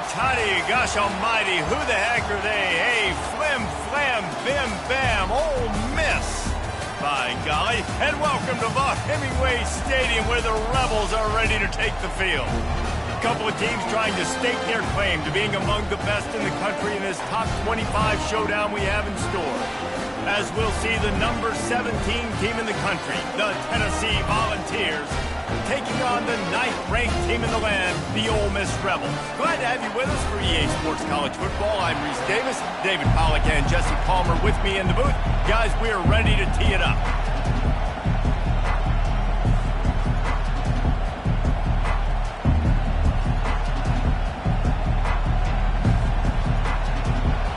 toddy, gosh almighty, who the heck are they? Hey, flim, flam, bim, bam, Ole Miss. By golly, and welcome to the Hemingway Stadium where the Rebels are ready to take the field. A couple of teams trying to stake their claim to being among the best in the country in this top 25 showdown we have in store. As we'll see the number 17 team in the country, the Tennessee Volunteers, taking on the 9th-ranked team in the land, the Ole Miss Rebels. Glad to have you with us for EA Sports College Football. I'm Reese Davis, David Pollack and Jesse Palmer with me in the booth. Guys, we are ready to tee it up.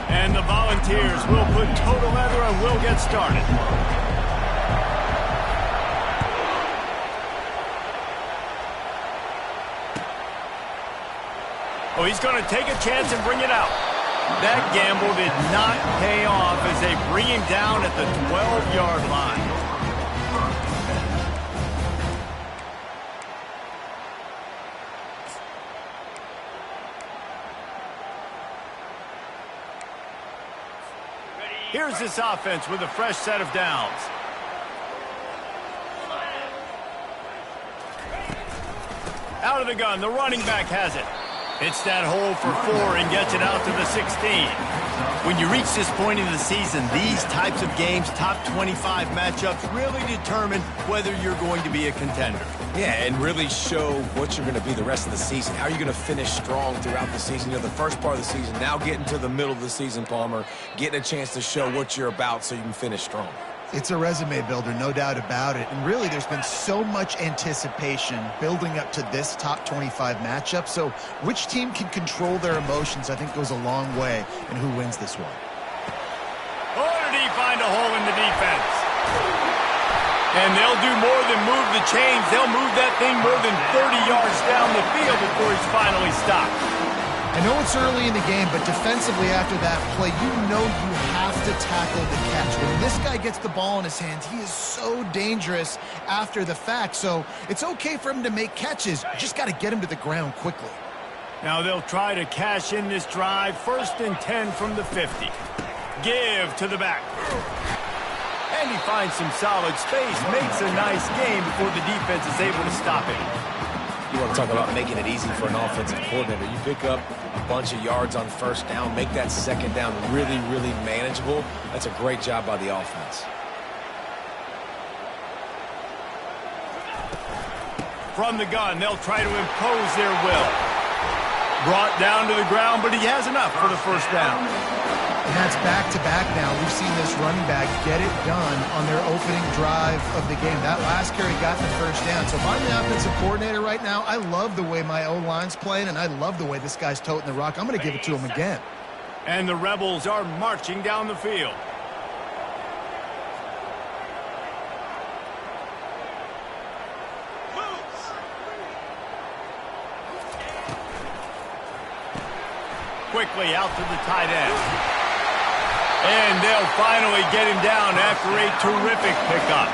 And the Volunteers will put total leather and we'll get started. Oh, he's going to take a chance and bring it out. That gamble did not pay off as they bring him down at the 12-yard line. Here's this offense with a fresh set of downs. Out of the gun, the running back has it. Hits that hole for 4 and gets it out to the 16. When you reach this point in the season, these types of games, top 25 matchups, really determine whether you're going to be a contender. Yeah, and really show what you're going to be the rest of the season. How are you going to finish strong throughout the season? You know, the first part of the season, now getting to the middle of the season, Palmer, getting a chance to show what you're about so you can finish strong. It's a resume builder, no doubt about it. And really, there's been so much anticipation building up to this top 25 matchup. So which team can control their emotions, I think, goes a long way in who wins this one. Oh, did he find a hole in the defense? And they'll do more than move the chains. They'll move that thing more than 30 yards down the field before he's finally stopped. I know it's early in the game, but defensively after that play, you know you have to tackle the catch. When this guy gets the ball in his hands, he is so dangerous after the fact. So it's okay for him to make catches. You just got to get him to the ground quickly. Now they'll try to cash in this drive. 1st and 10 from the 50. Give to the back. And he finds some solid space. Makes a nice game before the defense is able to stop him. You want to talk about making it easy for an offensive coordinator. You pick up a bunch of yards on 1st down, make that 2nd down really, really manageable. That's a great job by the offense. From the gun, they'll try to impose their will. Brought down to the ground, but he has enough for the 1st down. And that's back-to-back now. We've seen this running back get it done on their opening drive of the game. That last carry got the 1st down. So if I'm the offensive coordinator right now, I love the way my O-line's playing, and I love the way this guy's toting the rock. I'm going to give it to him again. And the Rebels are marching down the field. Quickly out to the tight end. And they'll finally get him down after a terrific pickup.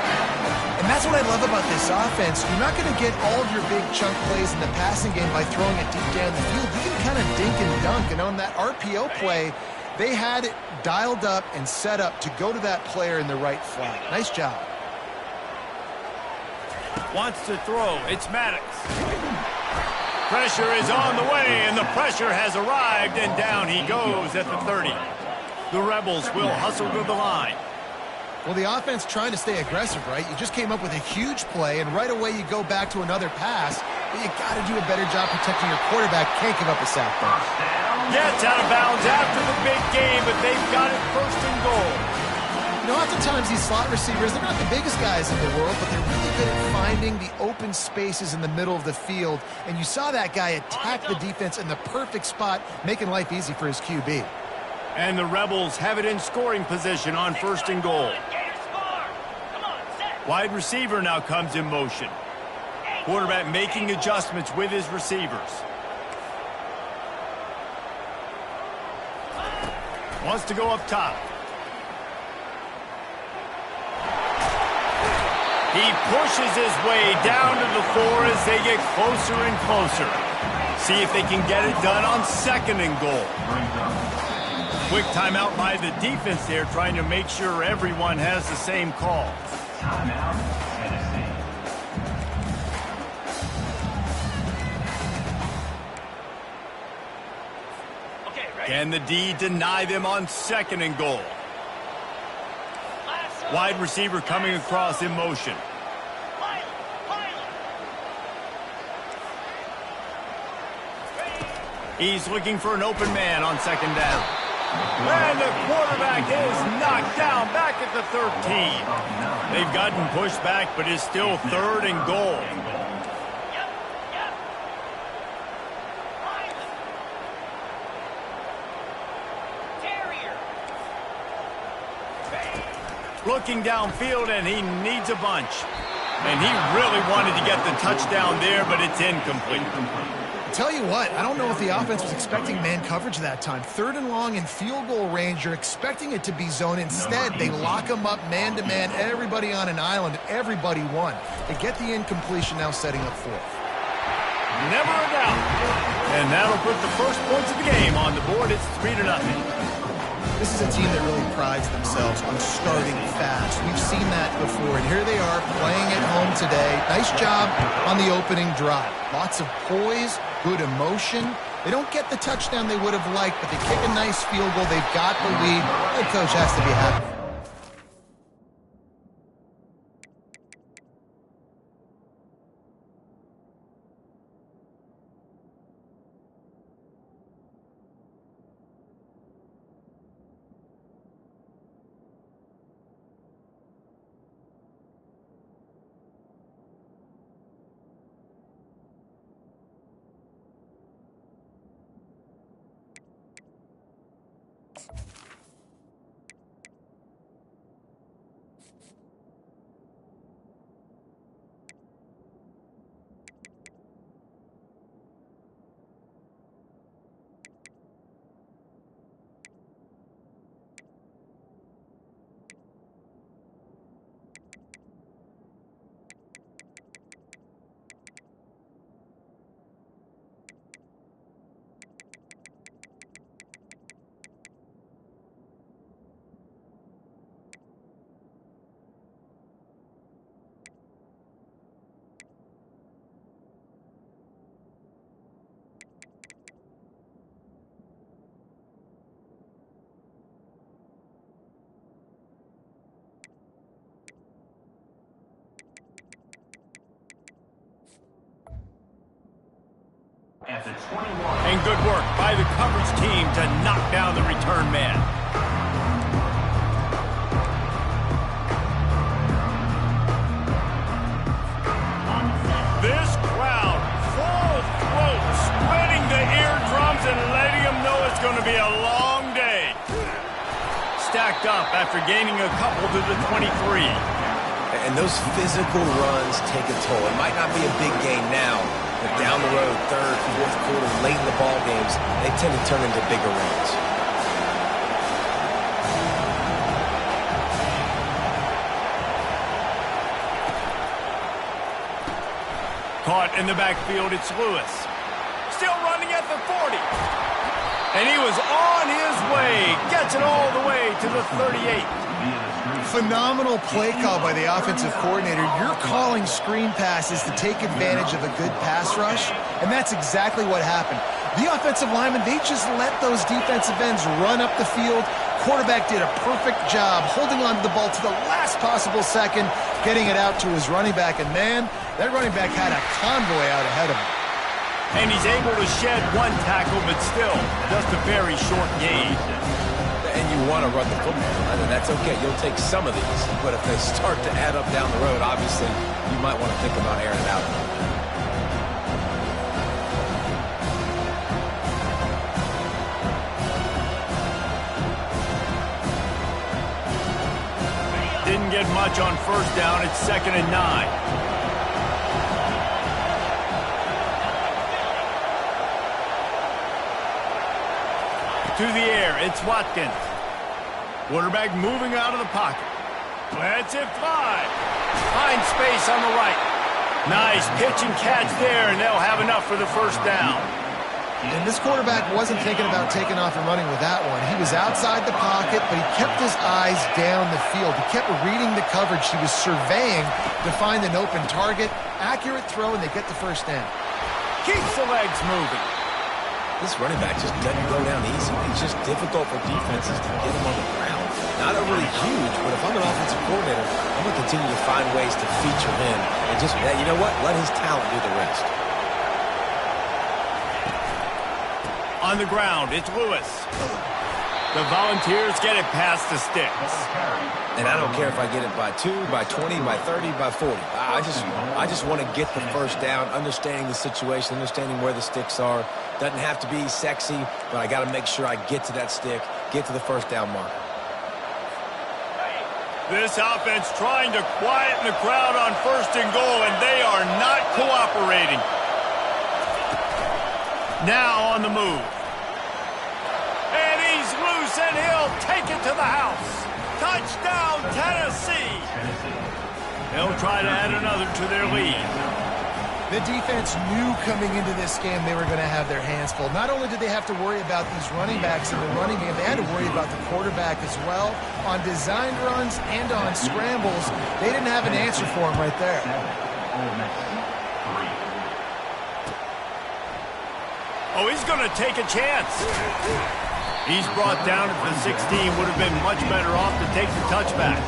And that's what I love about this offense. You're not going to get all of your big chunk plays in the passing game by throwing it deep down the field. You can kind of dink and dunk. And on that RPO play, they had it dialed up and set up to go to that player in the right flat. Nice job. Wants to throw. It's Maddox. Pressure is on the way, and the pressure has arrived, and down he goes at the 30. The Rebels will hustle to the line. Well, the offense trying to stay aggressive, right? You just came up with a huge play, and right away you go back to another pass, but you got to do a better job protecting your quarterback. Can't give up a sack there. Yeah, it's out of bounds after the big game, but they've got it 1st and goal. You know, oftentimes these slot receivers, they're not the biggest guys in the world, but they're really good at finding the open spaces in the middle of the field. And you saw that guy attack the defense in the perfect spot, making life easy for his QB. And the Rebels have it in scoring position on 1st and goal. Wide receiver now comes in motion. Quarterback making adjustments with his receivers. Wants to go up top. He pushes his way down to the 4 as they get closer and closer. See if they can get it done on 2nd and goal. Quick timeout by the defense there, trying to make sure everyone has the same call. Timeout, Tennessee. Can the D deny them on 2nd and goal? Wide receiver coming across in motion. He's looking for an open man on 2nd down. And the quarterback is knocked down back at the 13. They've gotten pushed back, but it's still 3rd and goal. Looking downfield, and he needs a bunch. And he really wanted to get the touchdown there, but it's incomplete. Tell you what, I don't know if the offense was expecting man coverage that time. 3rd and long in field goal range, you're expecting it to be zone. Instead, they lock them up man-to-man, everybody on an island, everybody won. They get the incompletion, now setting up 4th. Never a doubt. And that'll put the first points of the game on the board. It's 3-0. This is a team that really prides themselves on starting fast. We've seen that before, and here they are playing at home today. Nice job on the opening drive. Lots of poise, good emotion. They don't get the touchdown they would have liked, but they kick a nice field goal. They've got the lead. The coach has to be happy. At the 21. And good work by the coverage team to knock down the return man. This crowd, full throat, spreading the eardrums and letting them know it's going to be a long day. Stacked up after gaining a couple to the 23. And those physical runs take a toll. It might not be a big gain now, but down the road, 3rd, 4th quarter, late in the ball games, they tend to turn into bigger runs. Caught in the backfield, it's Lewis. Still running at the 40. And he was on his way. Gets it all the way to the 38. Phenomenal play call by the offensive coordinator. You're calling screen passes to take advantage of a good pass rush, and that's exactly what happened. The offensive linemen, they just let those defensive ends run up the field. Quarterback did a perfect job holding on to the ball to the last possible second, getting it out to his running back, and man, that running back had a convoy out ahead of him. And he's able to shed one tackle, but still just a very short gain. And you want to run the football, and that's okay. You'll take some of these, but if they start to add up down the road, obviously, you might want to think about airing it out. Didn't get much on 1st down. It's 2nd and 9. To the air, it's Watkins. Quarterback moving out of the pocket. Lets it fly. Finds space on the right. Nice pitch and catch there, and they'll have enough for the 1st down. And this quarterback wasn't thinking about taking off and running with that one. He was outside the pocket, but he kept his eyes down the field. He kept reading the coverage. He was surveying to find an open target. Accurate throw, and they get the first down. Keeps the legs moving. This running back just doesn't go down easy. It's just difficult for defenses to get him on the ground. Not overly huge, but if I'm an offensive coordinator, I'm going to continue to find ways to feature him. And just, you know what? Let his talent do the rest. On the ground, it's Lewis. The Volunteers get it past the sticks. And I don't care if I get it by 2, by 20, by 30, by 40. I just want to get the first down, understanding the situation, understanding where the sticks are. Doesn't have to be sexy, but I got to make sure I get to that stick, get to the first down marker. This offense trying to quieten the crowd on 1st and goal, and they are not cooperating. Now on the move. And he's loose, and he'll take it to the house. Touchdown, Tennessee. They'll try to add another to their lead. The defense knew coming into this game they were going to have their hands full. Not only did they have to worry about these running backs in the running game, they had to worry about the quarterback as well. On designed runs and on scrambles, they didn't have an answer for him right there. Oh, he's going to take a chance. He's brought down at the 16. Would have been much better off to take the touchback.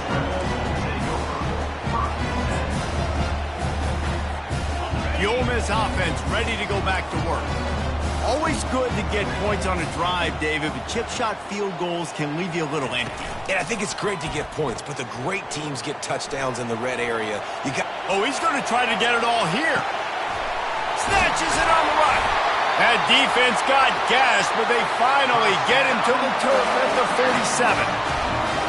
The Ole Miss offense ready to go back to work. Always good to get points on a drive, David, but chip shot field goals can leave you a little empty. And I think it's great to get points, but the great teams get touchdowns in the red area. Oh, he's going to try to get it all here. Snatches it on the run. That defense got gashed, but they finally get him to the turf at the 47.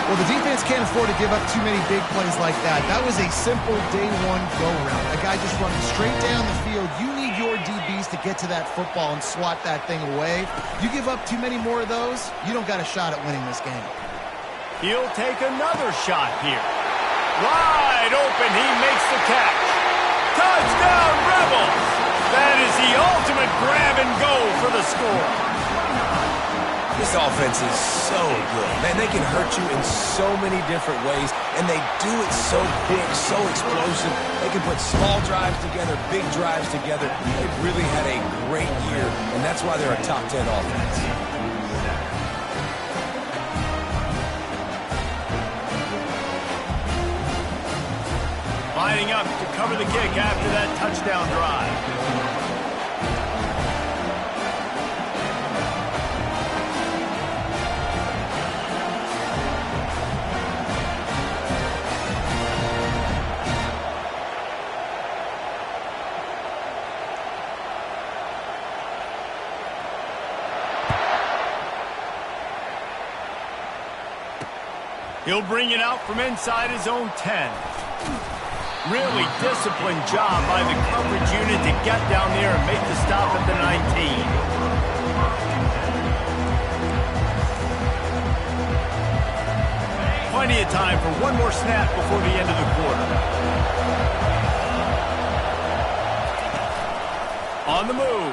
Well, the defense can't afford to give up too many big plays like that. That was a simple day one go-around. A guy just running straight down the field. You need your DBs to get to that football and swat that thing away. You give up too many more of those, you don't got a shot at winning this game. He'll take another shot here. Wide open, he makes the catch. Touchdown, Rebels! That is the ultimate grab and go for the score. This offense is so good. Man, they can hurt you in so many different ways, and they do it so quick, so explosive. They can put small drives together, big drives together. They've really had a great year, and that's why they're a top 10 offense. Lining up to cover the kick after that touchdown drive. He'll bring it out from inside his own 10. Really disciplined job by the coverage unit to get down there and make the stop at the 19. Plenty of time for one more snap before the end of the quarter. On the move.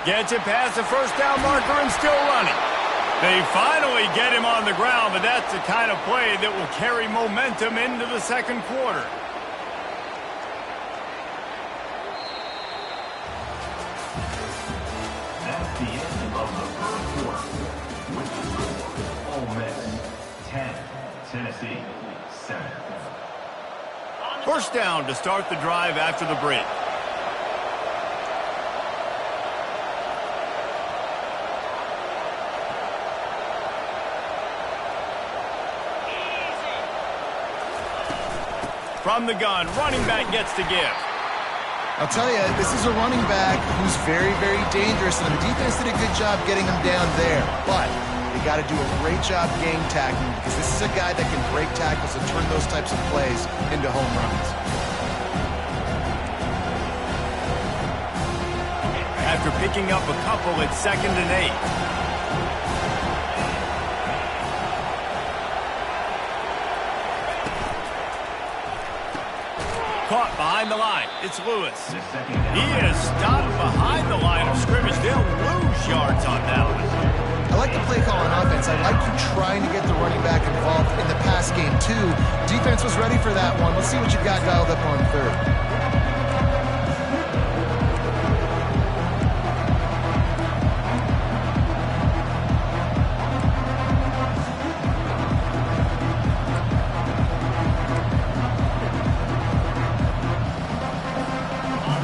Gets it past the first down marker and still running. They finally get him on the ground, but that's the kind of play that will carry momentum into the second quarter. That's the end of the first quarter. With the score, Ole Miss 10, Tennessee 7. First down to start the drive after the break. From the gun, running back gets to give. I'll tell you, this is a running back who's very, very dangerous, and the defense did a good job getting him down there. But they got to do a great job game tackling, because this is a guy that can break tackles and turn those types of plays into home runs. After picking up a couple, it's 2nd and 8. Caught behind the line. It's Lewis. He is stopped behind the line of scrimmage. They'll lose yards on that one. I like the play call on offense. I like you trying to get the running back involved in the pass game, too. Defense was ready for that one. Let's see what you got dialed up on third.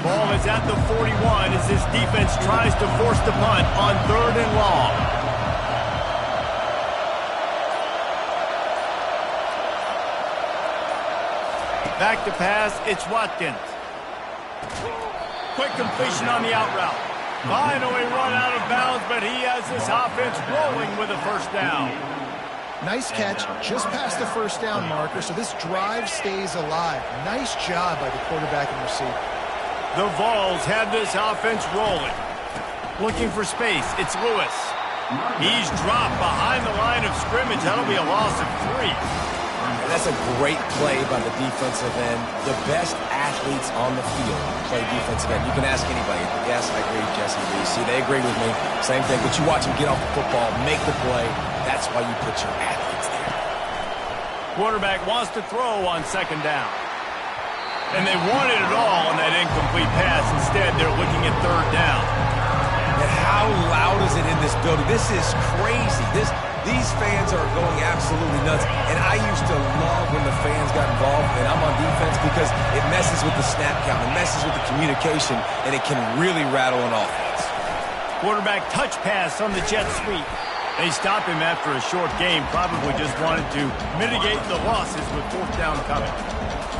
Ball is at the 41 as this defense tries to force the punt on 3rd and long. Back to pass, it's Watkins. Quick completion on the out route. Finally run out of bounds, but he has this offense rolling with a first down. Nice catch, just past the first down marker, so this drive stays alive. Nice job by the quarterback and receiver. The Vols have this offense rolling. Looking for space, it's Lewis. He's dropped behind the line of scrimmage. That'll be a loss of 3. And that's a great play by the defensive end. The best athletes on the field play defensive end. You can ask anybody. Yes, I agree, Jesse. See, they agree with me. Same thing. But you watch them get off the football, make the play. That's why you put your athletes there. Quarterback wants to throw on 2nd down. And they wanted it all on that incomplete pass. Instead, they're looking at 3rd down. And how loud is it in this building? This is crazy. These fans are going absolutely nuts. And I used to love when the fans got involved, and I'm on defense because it messes with the snap count. It messes with the communication, and it can really rattle an offense. Quarterback touch pass on the jet sweep. They stop him after a short game. Probably just wanted to mitigate the losses with 4th down coming.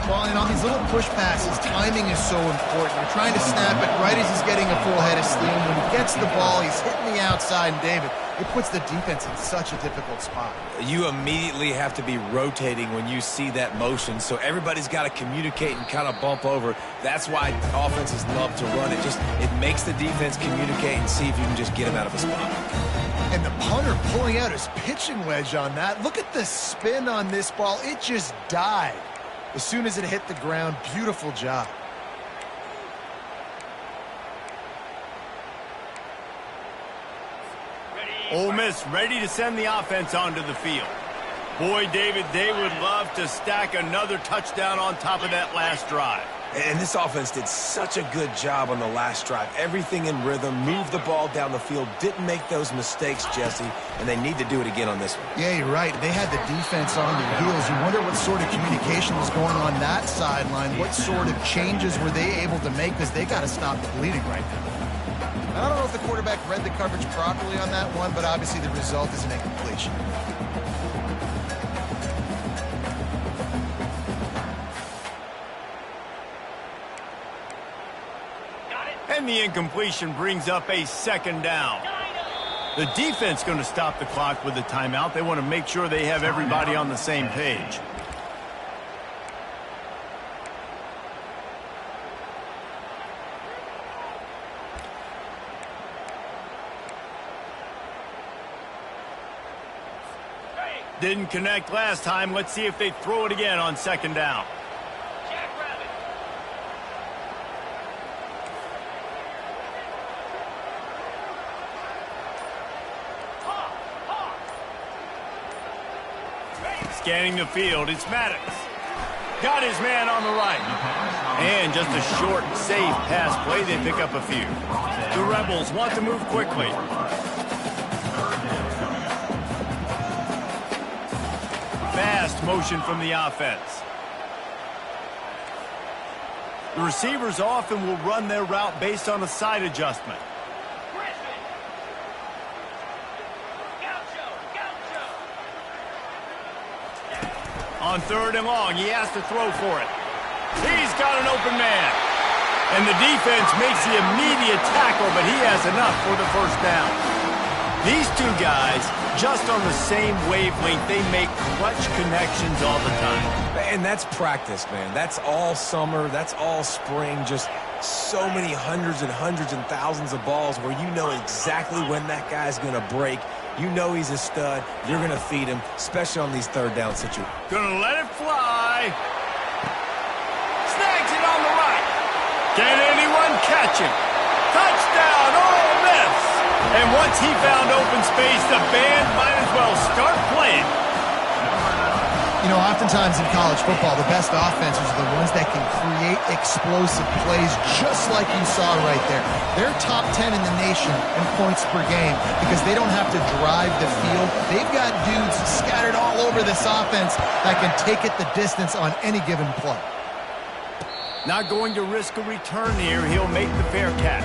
Well, and on these little push passes, timing is so important. You're trying to snap it right as he's getting a full head of steam. When he gets the ball, he's hitting the outside, and David, it puts the defense in such a difficult spot. You immediately have to be rotating when you see that motion, so everybody's got to communicate and kind of bump over. That's why offenses love to run it. It makes the defense communicate and see if you can just get him out of a spot. And the punter pulling out his pitching wedge on that. Look at the spin on this ball. It just died as soon as it hit the ground. Beautiful job. Ole Miss ready to send the offense onto the field. Boy, David, they would love to stack another touchdown on top of that last drive. And this offense did such a good job on the last drive. Everything in rhythm, moved the ball down the field, didn't make those mistakes, Jesse, and they need to do it again on this one. Yeah, you're right. They had the defense on their heels. You wonder what sort of communication was going on that sideline. What sort of changes were they able to make, because they got to stop the bleeding right now. I don't know if the quarterback read the coverage properly on that one, but obviously the result is an incompletion. And the incompletion brings up a 2nd down. The defense going to stop the clock with a timeout. They want to make sure they have everybody on the same page. Didn't connect last time. Let's see if they throw it again on 2nd down. Scanning the field, it's Maddox. Got his man on the right. And just a short, safe pass play. They pick up a few. The Rebels want to move quickly. Fast motion from the offense. The receivers often will run their route based on a side adjustment. On 3rd and long, he has to throw for it. He's got an open man. And the defense makes the immediate tackle, but he has enough for the 1st down. These two guys, just on the same wavelength, they make clutch connections all the time. And that's practice, man. That's all summer. That's all spring. Just so many hundreds and thousands of balls where you know exactly when that guy's going to break. You know he's a stud. You're going to feed him, especially on these 3rd down situations. Gonna let it fly. Snags it down the right. Can anyone catch him? Touchdown, Ole Miss! And once he found open space, the band might as well start playing. You know, oftentimes in college football, the best offenses are the ones that can create explosive plays just like you saw right there. They're top 10 in the nation in points per game because they don't have to drive the field. They've got dudes scattered all over this offense that can take it the distance on any given play. Not going to risk a return here. He'll make the fair catch.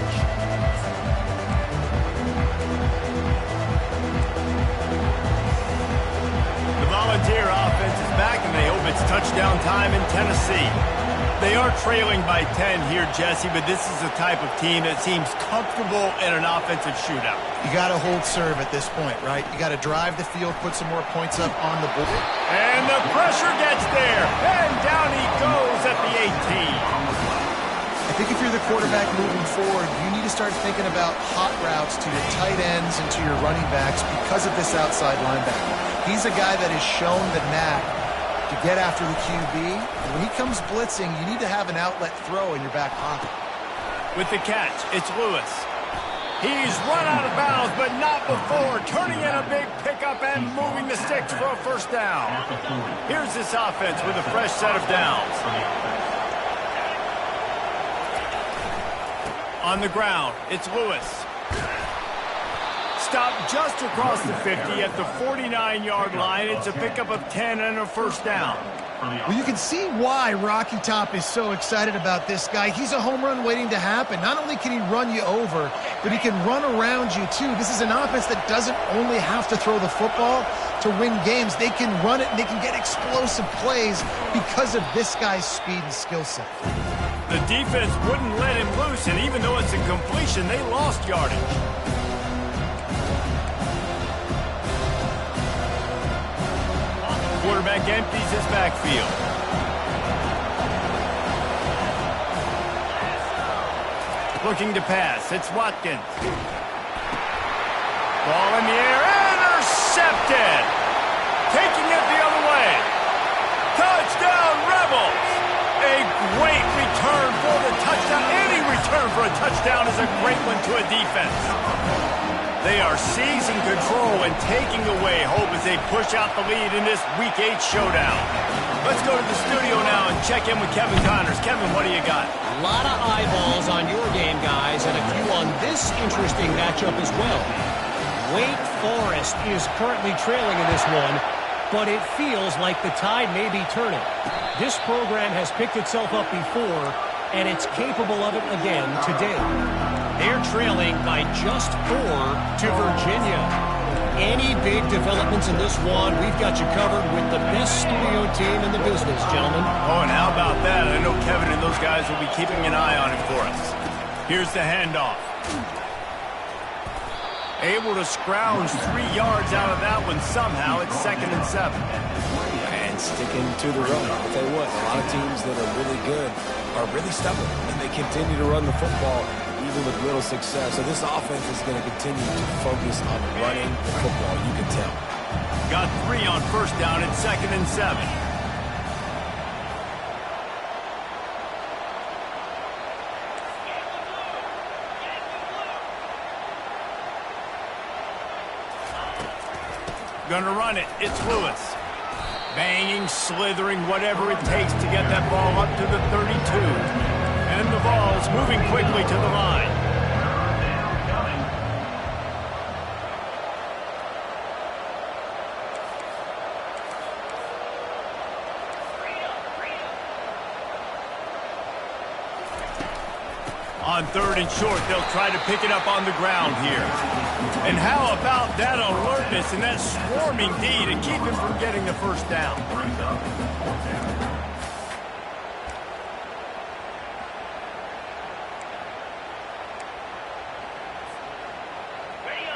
Volunteer offense is back, and they hope it's touchdown time in Tennessee. They are trailing by 10 here, Jesse, but this is the type of team that seems comfortable in an offensive shootout. You got to hold serve at this point, right? You got to drive the field, put some more points up on the board. And the pressure gets there, and down he goes at the 18. I think if you're the quarterback moving forward, you need to start thinking about hot routes to your tight ends and to your running backs because of this outside linebacker. He's a guy that has shown the knack to get after the QB. And when he comes blitzing, you need to have an outlet throw in your back pocket. With the catch, it's Lewis. He's run out of bounds, but not before turning in a big pickup and moving the sticks for a first down. Here's this offense with a fresh set of downs. On the ground, it's Lewis. Stopped just across the 50 at the 49-yard line. It's a pickup of 10 and a first down. Well, you can see why Rocky Top is so excited about this guy. He's a home run waiting to happen. Not only can he run you over, but he can run around you too. This is an offense that doesn't only have to throw the football to win games. They can run it and they can get explosive plays because of this guy's speed and skill set. The defense wouldn't let him loose, and even though it's a completion, they lost yardage. Quarterback empties his backfield. Looking to pass, it's Watkins. Ball in the air, intercepted! Taking it the other way. Touchdown, Rebels! A great return for the touchdown. Any return for a touchdown is a great one to a defense. They are seizing control and taking away hope as they push out the lead in this Week 8 showdown. Let's go to the studio now and check in with Kevin Connors. Kevin, what do you got? A lot of eyeballs on your game, guys, and a few on this interesting matchup as well. Wake Forest is currently trailing in this one, but it feels like the tide may be turning. This program has picked itself up before, and it's capable of it again today. They're trailing by just 4 to Virginia. Any big developments in this one, we've got you covered with the best studio team in the business, gentlemen. Oh, and how about that? I know Kevin and those guys will be keeping an eye on it for us. Here's the handoff. Able to scrounge 3 yards out of that one somehow. It's 2nd and 7. And sticking to the run. I'll tell you what, a lot of teams that are really good are really stubborn, and they continue to run the football even with little success. So this offense is going to continue to focus on running the football, you can tell. Got 3 on first down. It's 2nd and 7. Gonna run it. It's Lewis. Banging, slithering, whatever it takes to get that ball up to the 32. And the ball's moving quickly to the line. On 3rd and short, they'll try to pick it up on the ground here. And how about that alertness and that swarming D to keep him from getting the first down?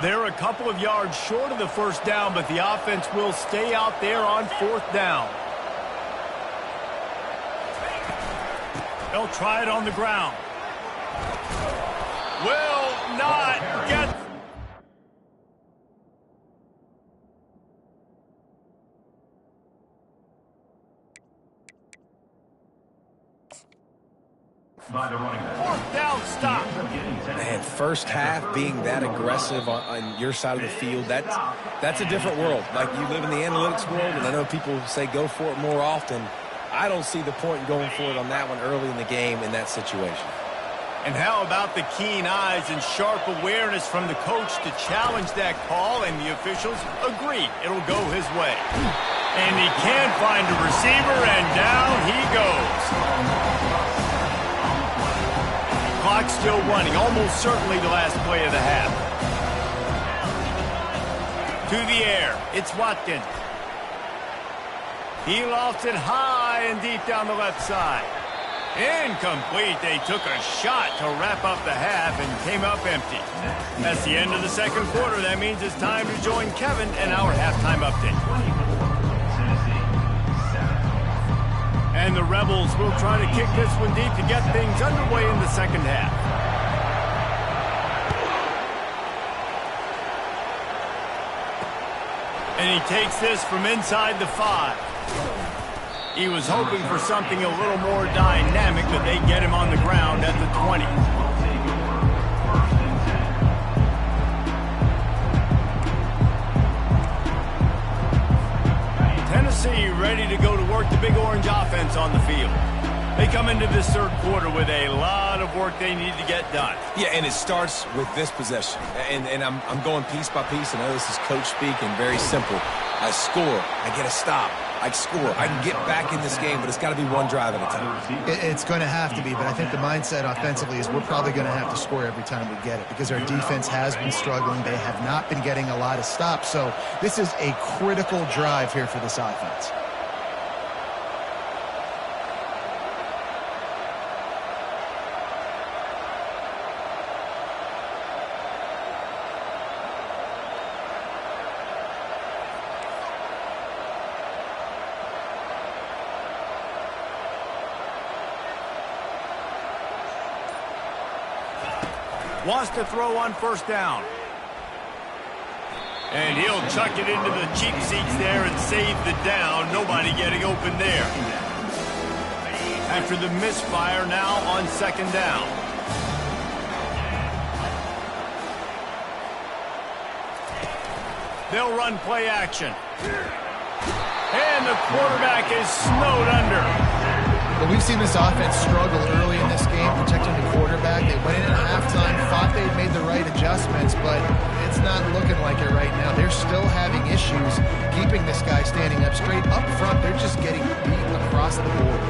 They're a couple of yards short of the first down, but the offense will stay out there on 4th down. They'll try it on the ground. Will not get... by the running back. Fourth down stop. Man, first half being that aggressive on your side of the field, that's a different world. Like, you live in the analytics world, and I know people say go for it more often. I don't see the point in going for it on that one early in the game in that situation. And how about the keen eyes and sharp awareness from the coach to challenge that call, and the officials agree it'll go his way. And he can find a receiver, and down he goes. Clock still running, almost certainly the last play of the half. To the air, it's Watkins. He lofts it high and deep down the left side. Incomplete. They took a shot to wrap up the half and came up empty. That's the end of the second quarter. That means it's time to join Kevin and our halftime update. And the Rebels will try to kick this one deep to get things underway in the second half. And he takes this from inside the 5. He was hoping for something a little more dynamic, but they get him on the ground at the 20. Tennessee ready to go to work the Big Orange offense on the field. They come into this third quarter with a lot of work they need to get done. Yeah, and it starts with this possession. And I'm going piece by piece. I know this is coach speak and very simple. I score. I get a stop. I score. I can get back in this game, but it's got to be one drive at a time. It's going to have to be, but I think the mindset offensively is we're probably going to have to score every time we get it because our defense has been struggling. They have not been getting a lot of stops, so this is a critical drive here for this offense. Wants to throw on first down. And he'll chuck it into the cheap seats there and save the down. Nobody getting open there. After the misfire, now on second down. They'll run play action. And the quarterback is snowed under. But we've seen this offense struggle early in this game, protecting the quarterback. They went in at halftime, thought they'd made the right adjustments, but it's not looking like it right now. They're still having issues keeping this guy standing up straight. Up front, they're just getting beaten across the board.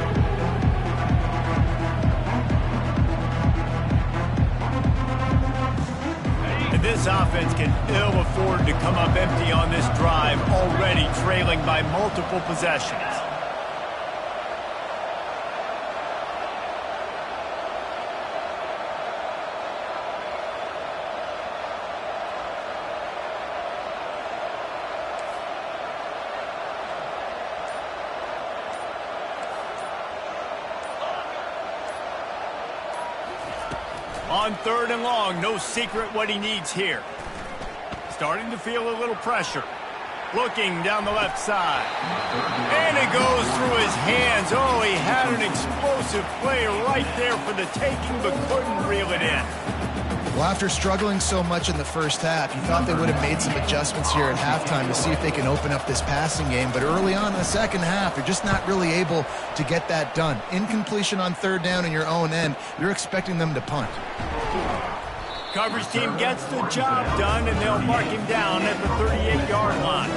And this offense can ill afford to come up empty on this drive, already trailing by multiple possessions. On third and long, no secret what he needs here. Starting to feel a little pressure. Looking down the left side. And it goes through his hands. Oh, he had an explosive play right there for the taking, but couldn't reel it in. Well, after struggling so much in the first half, you thought they would have made some adjustments here at halftime to see if they can open up this passing game. But early on in the second half, they're just not really able to get that done. Incompletion on third down in your own end, you're expecting them to punt. Coverage team gets the job done, and they'll mark him down at the 38-yard line.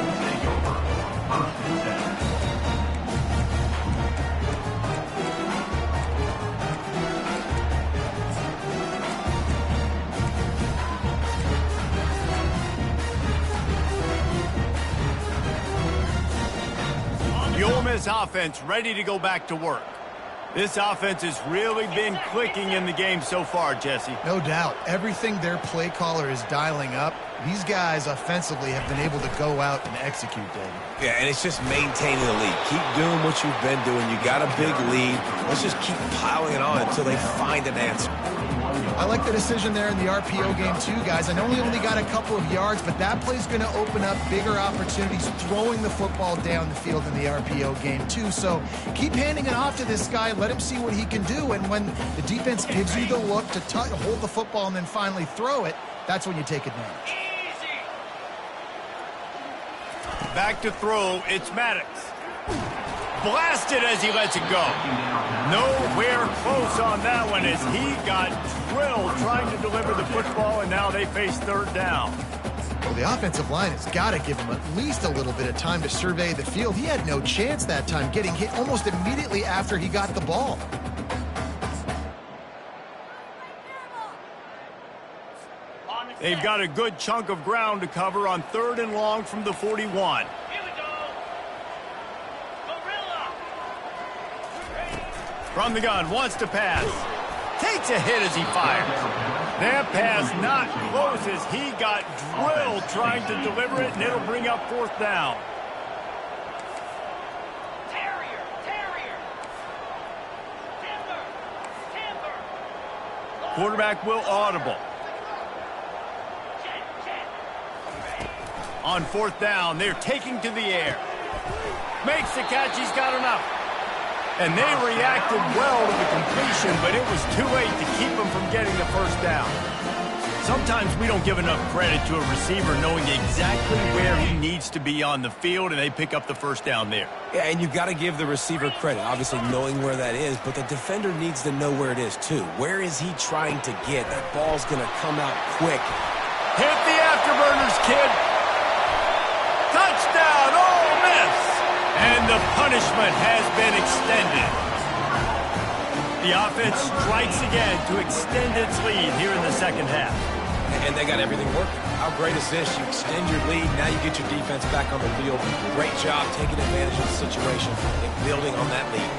The Ole Miss offense ready to go back to work. This offense has really been clicking in the game so far, Jesse. No doubt. Everything their play caller is dialing up, these guys offensively have been able to go out and execute, David. Yeah, and it's just maintaining the lead. Keep doing what you've been doing. You got a big lead. Let's just keep piling it on until they find an answer. I like the decision there in the RPO game too, guys. I know he only got a couple of yards, but that play's going to open up bigger opportunities throwing the football down the field in the RPO game too. So keep handing it off to this guy. Let him see what he can do. And when the defense gives you the look to hold the football and then finally throw it, that's when you take advantage. Back to throw, it's Maddox. Blasted as he lets it go. Nowhere close on that one as he got drilled trying to deliver the football, and now they face third down. Well, the offensive line has got to give him at least a little bit of time to survey the field. He had no chance that time, getting hit almost immediately after he got the ball. They've got a good chunk of ground to cover on 3rd and long from the 41. From the gun, wants to pass. Takes a hit as he fires. That pass not close as he got drilled trying to deliver it, and it'll bring up 4th down. Quarterback will audible. On 4th down, they're taking to the air. Makes the catch, he's got enough. And they reacted well to the completion, but it was too late to keep them from getting the 1st down. Sometimes we don't give enough credit to a receiver knowing exactly where he needs to be on the field, and they pick up the 1st down there. Yeah, and you've got to give the receiver credit, obviously knowing where that is, but the defender needs to know where it is too. Where is he trying to get? That ball's going to come out quick. Hit the afterburners, kid. Touchdown, Ole Miss! And the punishment has been extended. The offense strikes again to extend its lead here in the 2nd half. And they got everything working. How great is this? You extend your lead, now you get your defense back on the field. Great job taking advantage of the situation and building on that lead.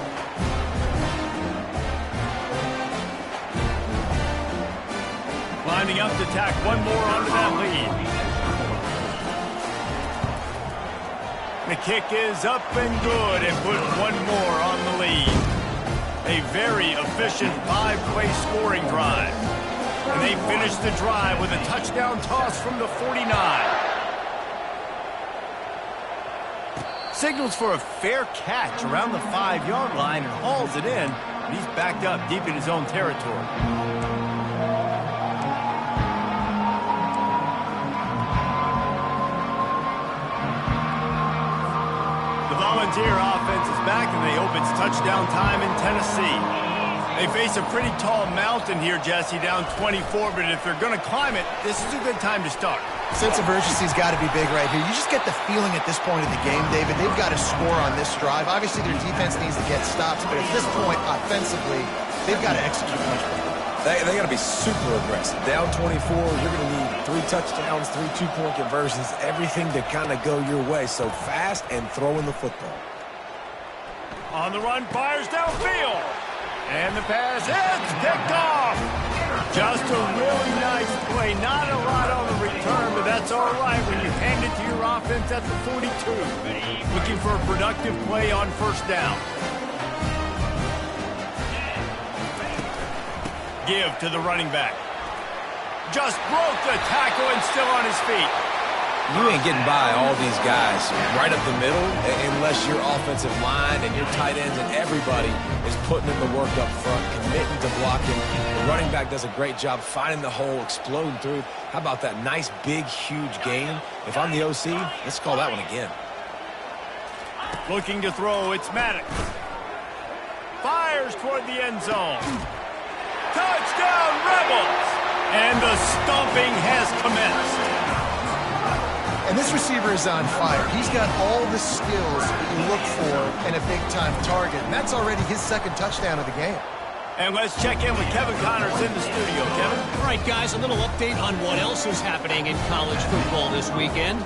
Lining up to tack one more onto that lead. The kick is up and good and put one more on the lead. A very efficient 5-play scoring drive. And they finish the drive with a touchdown toss from the 49. Signals for a fair catch around the 5-yard line and hauls it in. He's backed up deep in his own territory. Volunteer offense is back, and they hope it's touchdown time in Tennessee. They face a pretty tall mountain here, Jesse, down 24, but if they're going to climb it, this is a good time to start. Sense of urgency's got to be big right here. You just get the feeling at this point of the game, David, they've got to score on this drive. Obviously, their defense needs to get stops, but at this point, offensively, they've got to execute much better. They got to be super aggressive. Down 24, you're going to need 3 touchdowns, 3 two-point conversions, everything to kind of go your way. So fast and throwing the football. On the run, fires downfield. And the pass is picked off. Just a really nice play. Not a lot on the return, but that's all right when you hand it to your offense at the 42. Looking for a productive play on 1st down. Give to the running back. Just broke the tackle and still on his feet. You ain't getting by all these guys right up the middle unless your offensive line and your tight ends and everybody is putting in the work up front, committing to blocking. The running back does a great job finding the hole, exploding through. How about that nice, big, huge gain? If I'm the OC, let's call that one again. Looking to throw, it's Maddox. Fires toward the end zone. Touchdown, Rebels! And the stomping has commenced. And this receiver is on fire. He's got all the skills that you look for in a big-time target, and that's already his 2nd touchdown of the game. And let's check in with Kevin Connors in the studio. Kevin? All right, guys, a little update on what else is happening in college football this weekend.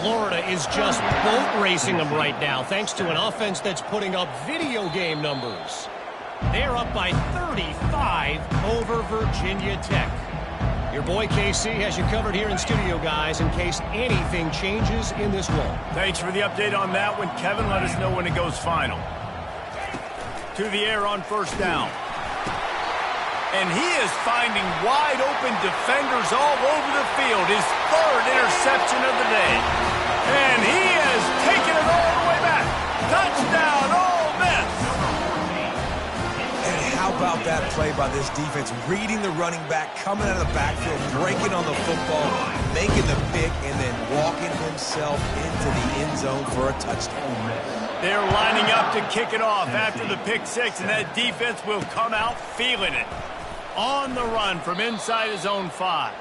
Florida is just boat racing them right now, thanks to an offense that's putting up video game numbers. They're up by 35 over Virginia Tech. Your boy KC has you covered here in studio, guys, in case anything changes in this one. Thanks for the update on that one, Kevin. Let us know when it goes final. To the air on 1st down. And he is finding wide-open defenders all over the field. His third interception of the day. And he has taken it all the way back. Touchdown, Ole Miss. And how about that play by this defense? Reading the running back, coming out of the backfield, breaking on the football, making the pick, and then walking himself into the end zone for a touchdown. They're lining up to kick it off after the pick six, and that defense will come out feeling it. On the run from inside his own 5.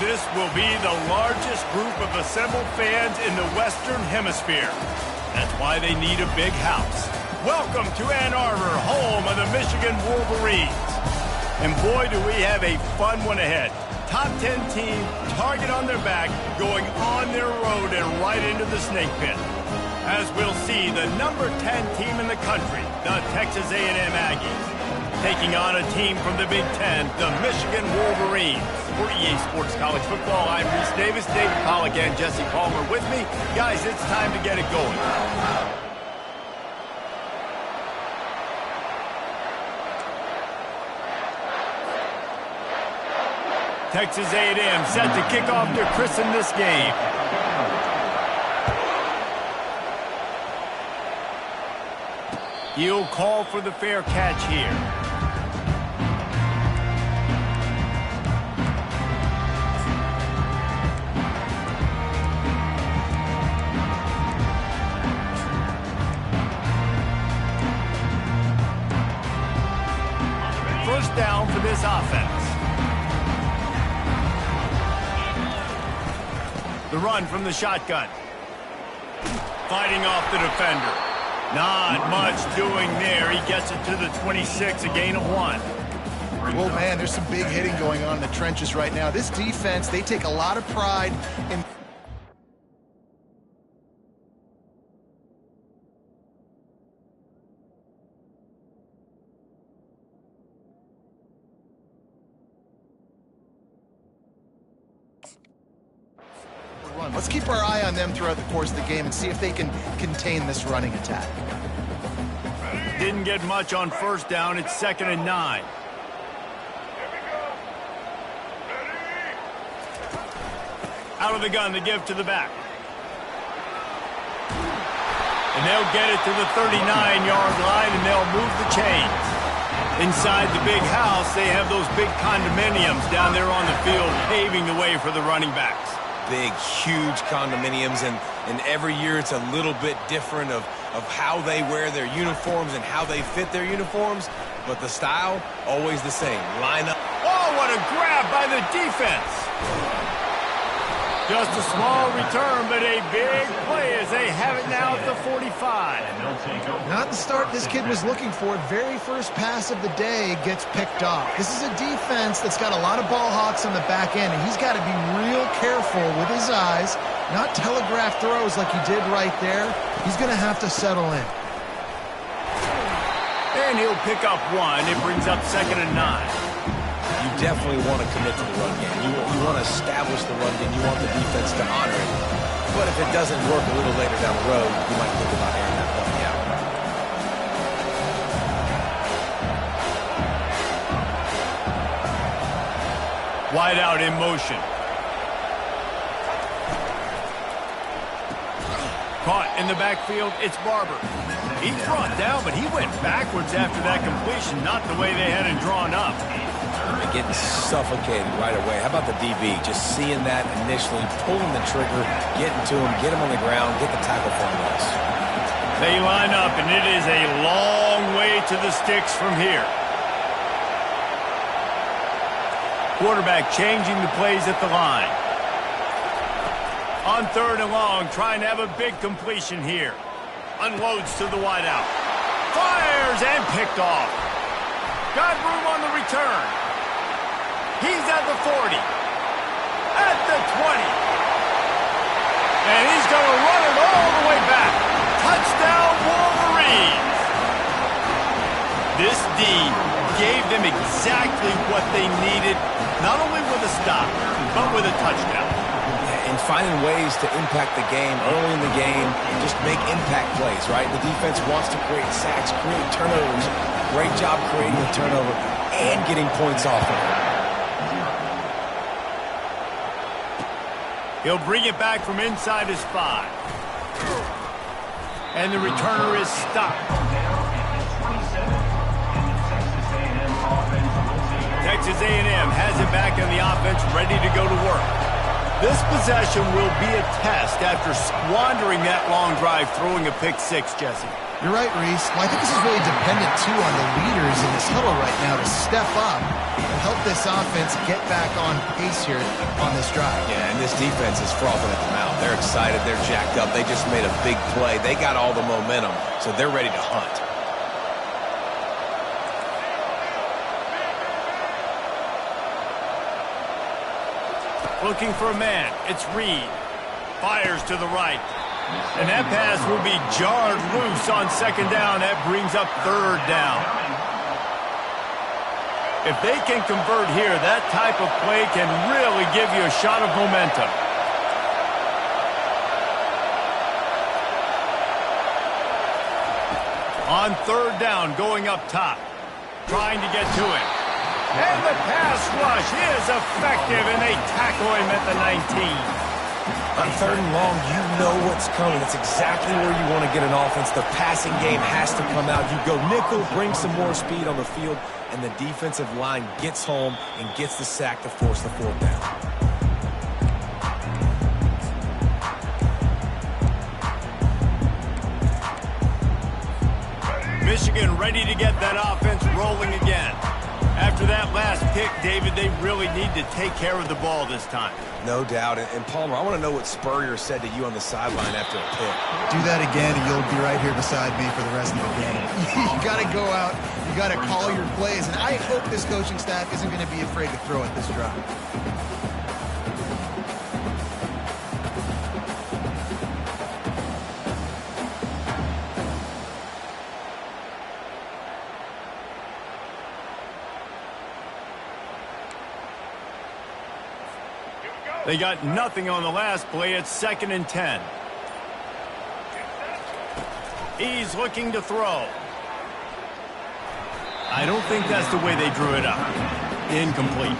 This will be the largest group of assembled fans in the Western Hemisphere. That's why they need a big house. Welcome to Ann Arbor, home of the Michigan Wolverines. And boy, do we have a fun one ahead. Top 10 team, target on their back, going on their road and right into the snake pit. As we'll see, the number 10 team in the country, the Texas A&M Aggies, taking on a team from the Big Ten, the Michigan Wolverines. For EA Sports College Football, I'm Reese Davis, David Pollack, and Jesse Palmer with me. Guys, it's time to get it going. Texas A&M set to kick off to christen this game. He'll call for the fair catch here. First down for this offense. The run from the shotgun. Fighting off the defender. Not much doing there. He gets it to the 26, a gain of 1. Oh, man, there's some big hitting going on in the trenches right now. This defense, they take a lot of pride in... Let's keep our eye on them throughout the course of the game and see if they can contain this running attack. Didn't get much on first down. It's 2nd and 9. Out of the gun, the give to the back. And they'll get it to the 39-yard line, and they'll move the chains. Inside the big house, they have those big condominiums down there on the field, paving the way for the running backs. Big, huge condominiums, and every year it's a little bit different of how they wear their uniforms and how they fit their uniforms, but the style, always the same. Line up. Oh, what a grab by the defense! Just a small return, but a big play as they have it now at the 45. Not the start this kid was looking for. Very first pass of the day gets picked off. This is a defense that's got a lot of ball hawks on the back end, and he's got to be real careful with his eyes, not telegraph throws like he did right there. He's going to have to settle in. And he'll pick up 1. It brings up 2nd and 9. You definitely want to commit to the run game. You want to establish the run game. You want the defense to honor it. But if it doesn't work a little later down the road, you might think about airing that play out. Wide out in motion. Caught in the backfield, it's Barber. He's brought down, but he went backwards after that completion, not the way they had it drawn up. They're getting suffocated right away. How about the DB? Just seeing that initially, pulling the trigger, getting to him, get him on the ground, get the tackle for him. They line up, and it is a long way to the sticks from here. Quarterback changing the plays at the line. On 3rd and long, trying to have a big completion here. Unloads to the wideout. Fires and picked off. Got room on the return. He's at the 40. At the 20. And he's going to run it all the way back. Touchdown, Wolverines. This D gave them exactly what they needed, not only with a stop, but with a touchdown. And finding ways to impact the game early in the game, just make impact plays, right? The defense wants to create sacks, create turnovers. Great job creating a turnover and getting points off of it. He'll bring it back from inside his 5. And the returner is stopped. Texas A&M has it back in the offense, ready to go to work. This possession will be a test after squandering that long drive, throwing a pick 6, Jesse. You're right, Reese. Well, I think this is really dependent, too, on the leaders in this huddle right now to step up and help this offense get back on pace here on this drive. Yeah, and this defense is frothing at the mouth. They're excited. They're jacked up. They just made a big play. They got all the momentum, so they're ready to hunt. Looking for a man. It's Reed. Fires to the right. And that pass will be jarred loose on second down. That brings up third down. If they can convert here, that type of play can really give you a shot of momentum. On third down, going up top. Trying to get to it. And the pass rush is effective, and they tackle him at the 19. On third and long, you know what's coming. It's exactly where you want to get an offense. The passing game has to come out. You go nickel, bring some more speed on the field, and the defensive line gets home and gets the sack to force the fourth down. Michigan ready to get that offense rolling again. After that last pick, David, they really need to take care of the ball this time. No doubt. And Palmer, I want to know what Spurrier said to you on the sideline after a pick. Do that again, and you'll be right here beside me for the rest of the game. You got to go out. You got to call your plays. And I hope this coaching staff isn't going to be afraid to throw at this drive. They got nothing on the last play. It's 2nd and 10. He's looking to throw. I don't think that's the way they drew it up. Incomplete.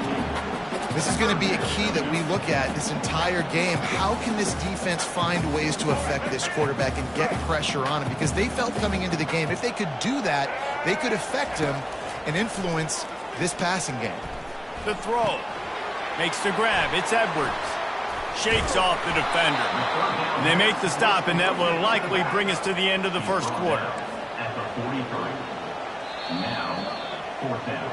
This is going to be a key that we look at this entire game. How can this defense find ways to affect this quarterback and get pressure on him? Because they felt coming into the game, if they could do that, they could affect him and influence this passing game. The throw. Makes the grab. It's Edwards. Shakes off the defender. And they make the stop, and that will likely bring us to the end of the first quarter. At the 43. Now, fourth down.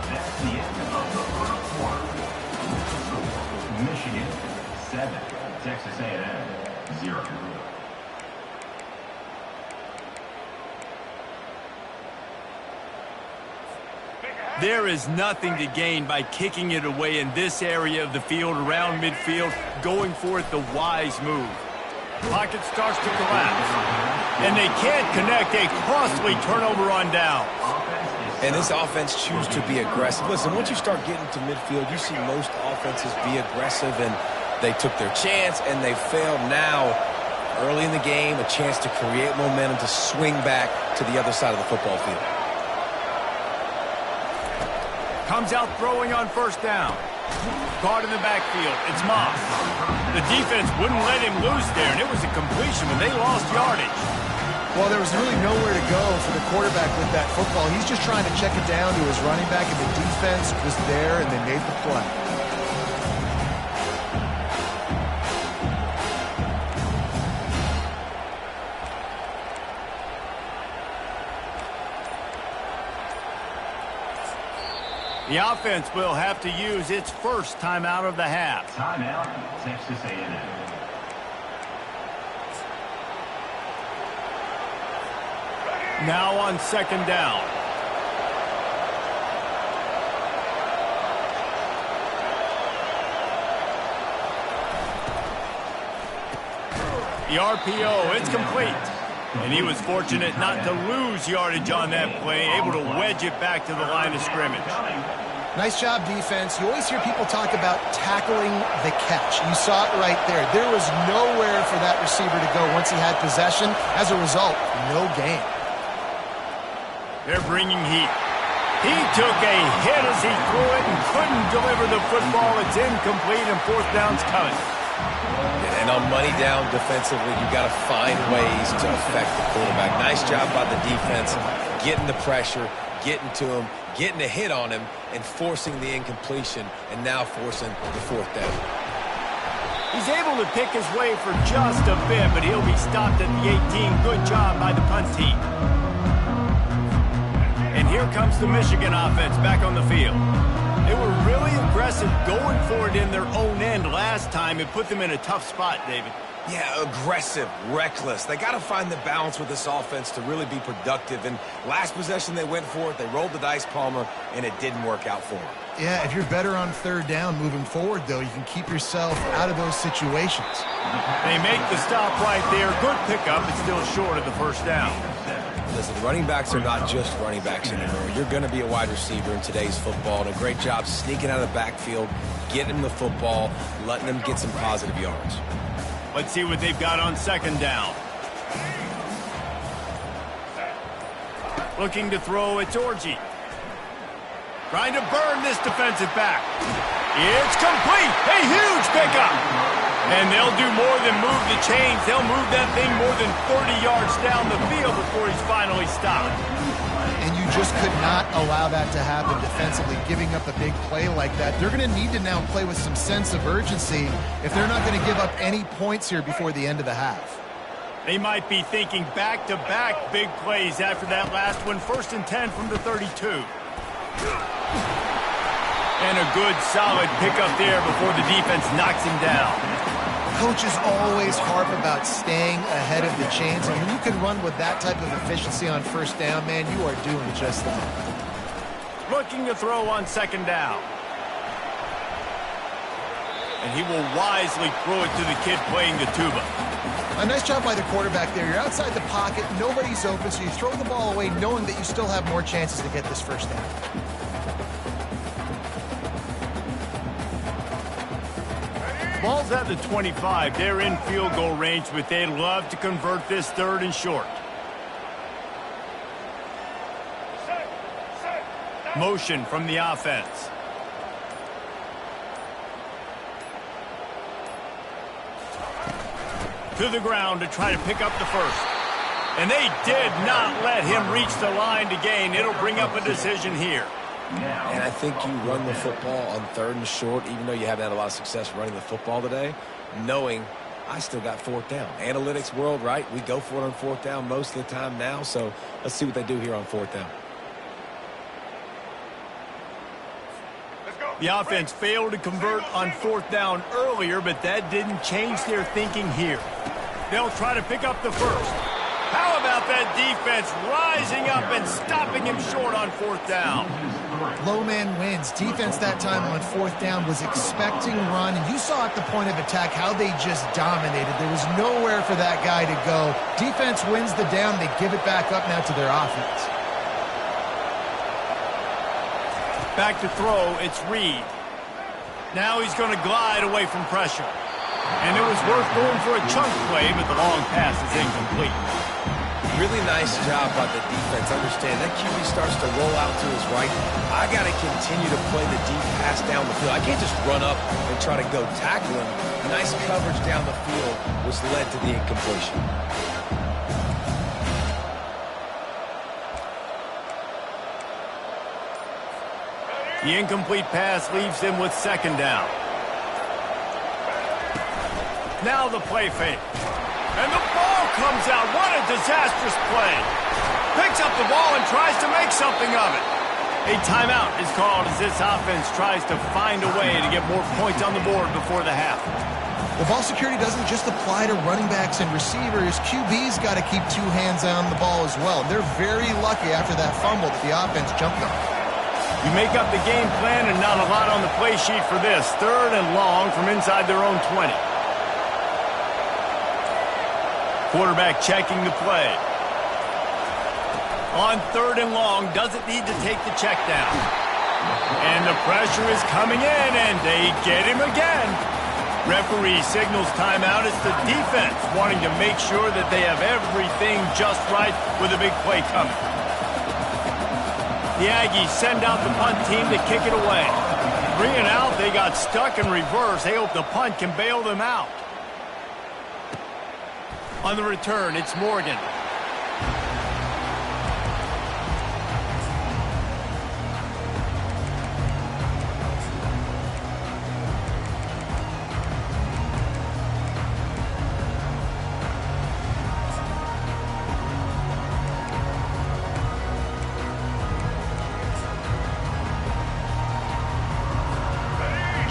That's the end of the first quarter. Michigan 7, Texas A&M 0. There is nothing to gain by kicking it away in this area of the field around midfield, going for it the wise move. Pocket starts to collapse, and they can't connect. A costly turnover on downs. And this offense chooses to be aggressive. Listen, once you start getting to midfield, you see most offenses be aggressive, and they took their chance, and they failed. Now, early in the game, a chance to create momentum, to swing back to the other side of the football field. Comes out throwing on first down. Caught in the backfield. It's Moss. The defense wouldn't let him loose there, and it was a completion, but they lost yardage. Well, there was really nowhere to go for the quarterback with that football. He's just trying to check it down to his running back, and the defense was there, and they made the play. The offense will have to use its first timeout of the half. Timeout, Texas A&M. Now on second down. The RPO, it's complete. And he was fortunate not to lose yardage on that play, able to wedge it back to the line of scrimmage. Nice job, defense. You always hear people talk about tackling the catch. You saw it right there. There was nowhere for that receiver to go once he had possession. As a result, no gain. They're bringing heat. He took a hit as he threw it and couldn't deliver the football. It's incomplete, and fourth down's coming. And on money down defensively, you got to find ways to affect the quarterback. Nice job by the defense, getting the pressure, getting to him, getting a hit on him, and forcing the incompletion, and now forcing the fourth down. He's able to pick his way for just a bit, but he'll be stopped at the 18. Good job by the punt team. And here comes the Michigan offense back on the field. They were really aggressive going for it in their own end last time. It put them in a tough spot, David. Yeah, aggressive, reckless. They got to find the balance with this offense to really be productive. And last possession, they went for it. They rolled the dice, Palmer, and it didn't work out for them. Yeah, if you're better on third down moving forward, though, you can keep yourself out of those situations. They make the stop right there. Good pickup, but still short of the first down. Listen, running backs are not just running backs anymore. You're going to be a wide receiver in today's football, and a great job sneaking out of the backfield, getting them the football, letting them get some positive yards. Let's see what they've got on second down. Looking to throw, it's Orji. Trying to burn this defensive back. It's complete. A huge pickup. And they'll do more than move the chains. They'll move that thing more than 30 yards down the field before he's finally stopped. And you just could not allow that to happen defensively, giving up a big play like that. They're going to need to now play with some sense of urgency if they're not going to give up any points here before the end of the half. They might be thinking back-to-back big plays after that last one. 1st and 10 from the 32. And a good, solid pickup there before the defense knocks him down. Coaches always harp about staying ahead of the chains, and when you can run with that type of efficiency on first down, man, you are doing just that. Looking to throw on second down. And he will wisely throw it to the kid playing the tuba. A nice job by the quarterback there. You're outside the pocket, nobody's open, so you throw the ball away knowing that you still have more chances to get this first down. Ball's at the 25. They're in field goal range, but they'd love to convert this 3rd and short. Motion from the offense. To the ground to try to pick up the first. And they did not let him reach the line to gain. It'll bring up a decision here. And I think you run the football on 3rd and short, even though you haven't had a lot of success running the football today, knowing I still got 4th down. Analytics world, right? We go for it on 4th down most of the time now, so let's see what they do here on 4th down. The offense failed to convert on 4th down earlier, but that didn't change their thinking here. They'll try to pick up the first. How about that defense rising up and stopping him short on 4th down? Low man wins. Defense that time on 4th down was expecting run, and you saw at the point of attack how they just dominated. There was nowhere for that guy to go. Defense wins the down. They give it back up now to their offense. Back to throw, it's Reed. Now he's going to glide away from pressure. And it was worth going for a chunk play, but the long pass is incomplete. Really nice job by the defense. Understand that QB starts to roll out to his right. I got to continue to play the deep pass down the field. I can't just run up and try to go tackle him. Nice coverage down the field was led to the incompletion. The incomplete pass leaves him with 2nd down. Now the play fake. And the ball comes out. What a disastrous play. Picks up the ball and tries to make something of it. A timeout is called as this offense tries to find a way to get more points on the board before the half. The ball security doesn't just apply to running backs and receivers. QB's got to keep 2 hands on the ball as well. They're very lucky after that fumble that the offense jumped on. You make up the game plan and not a lot on the play sheet for this. 3rd and long from inside their own 20. Quarterback checking the play. On 3rd and long, doesn't need to take the check down. And the pressure is coming in, and they get him again. Referee signals timeout. It's the defense wanting to make sure that they have everything just right with a big play coming. The Aggies send out the punt team to kick it away. 3 and out, they got stuck in reverse. They hope the punt can bail them out. On the return, it's Morgan.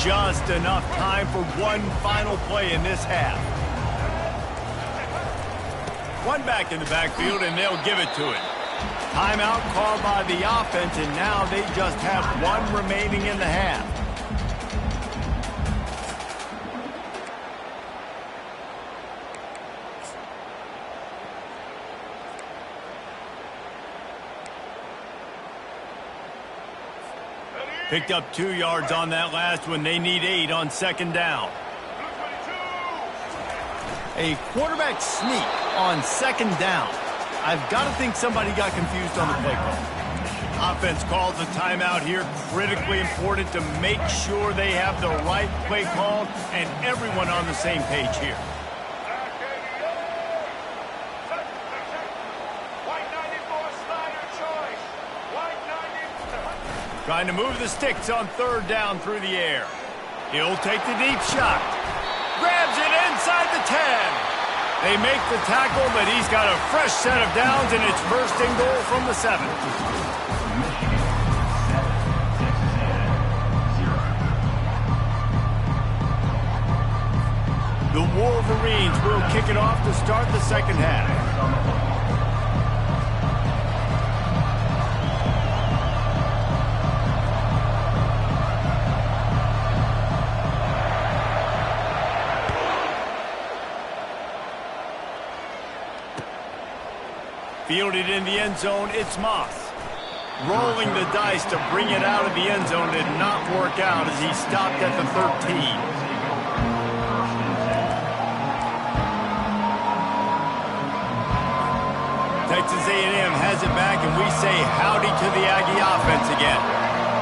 just enough time for one final play in this half. One back in the backfield, and they'll give it to it. Timeout called by the offense, and now they just have one remaining in the half. Picked up 2 yards on that last one. They need 8 on second down. A quarterback sneak on second down. I've got to think somebody got confused on the play call. Offense calls a timeout here. Critically important to make sure they have the right play called and everyone on the same page here. Trying to move the sticks on third down through the air. He'll take the deep shot. Grabs it inside the 10. They make the tackle, but he's got a fresh set of downs, and it's first and goal from the 7. The Wolverines will kick it off to start the second half. Fielded in the end zone, it's Moss. Rolling the dice to bring it out of the end zone did not work out as he stopped at the 13. Texas A&M has it back, and we say howdy to the Aggie offense again.